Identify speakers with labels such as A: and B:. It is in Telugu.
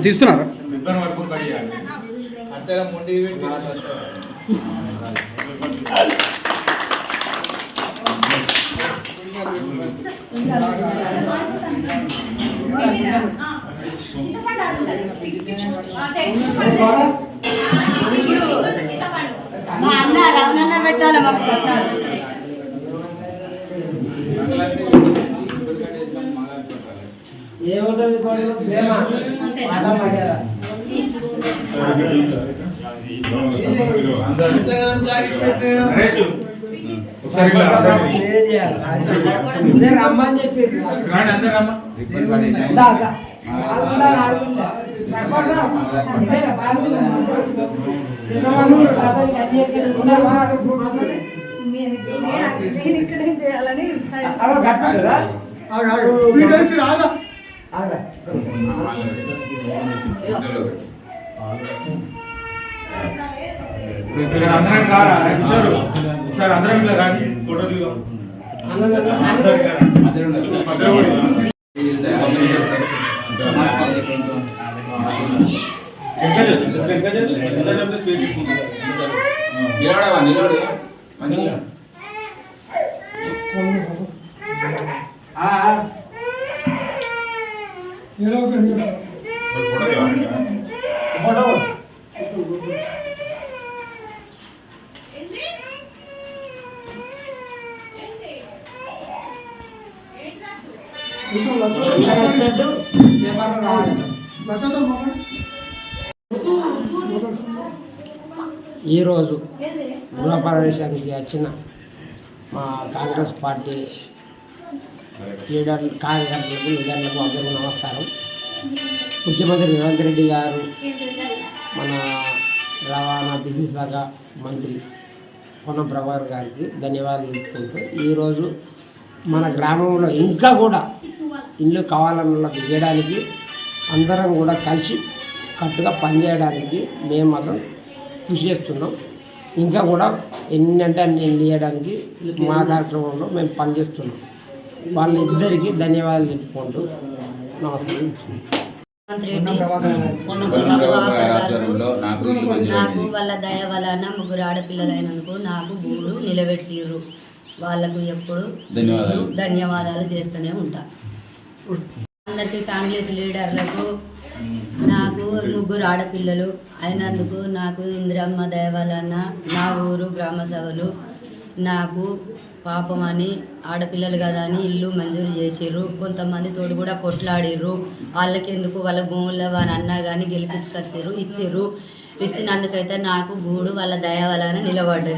A: తీస్తున్నారు
B: మా అన్న రవణన్న పెట్టాలి మాకు పెట్టాలి
C: ఏముంటుంది రమ్మని చెప్పి
B: ఇక్కడేం చేయాలని
A: అందరం కారా సార్ అందరం ఇలా కానీ ఫోటోలు
C: ఈరోజు గృహప్రవేశానికి వచ్చిన మా కాంగ్రెస్ పార్టీ కార్యకర్తలకు లీడర్లకు అందరికీ నమస్కారం. ముఖ్యమంత్రి రేవంత్ రెడ్డి గారు మన రవాణా బిజినెస్ శాఖ మంత్రి పొన్నం ప్రభాకర్ గారికి ధన్యవాదాలు తెలుపుకుంటూ ఈరోజు మన గ్రామంలో ఇంకా కూడా ఇల్లు కావాలన్న దిగడానికి అందరం కూడా కలిసి కట్టుగా పనిచేయడానికి మేము మాత్రం కృషి చేస్తున్నాం. ఇంకా కూడా ఎన్ని అంటే అన్ని చేయడానికి మా కార్యక్రమంలో మేము పనిచేస్తున్నాం. వాళ్ళిద్దరికీ ధన్యవాదాలు చెప్పుకుంటూ నమస్కారం.
B: నాకు వాళ్ళ దయ వలన ముగ్గురు ఆడపిల్లలైనందుకు నాకు గూడు నిలబెట్టిర్రు. వాళ్ళకు ఎప్పుడు ధన్యవాదాలు చేస్తూనే ఉంటా. అందరికీ కాంగ్రెస్ లీడర్లకు నాకు ముగ్గురు ఆడపిల్లలు అయినందుకు నాకు ఇందిరమ్మ దయ వలన నా ఊరు గ్రామ సభలు నాకు పాపమని ఆడపిల్లలు కదా అని ఇల్లు మంజూరు చేసిర్రు. కొంతమంది తోడు కూడా కొట్లాడిర్రు. వాళ్ళకి ఎందుకు వాళ్ళ భూముల్లో వాని అన్నా కానీ గెలిపించుకొచ్చిర్రు, ఇచ్చిర్రు. ఇచ్చినందుకైతే నాకు గూడు వాళ్ళ దయ వలన నిలబడ్డది.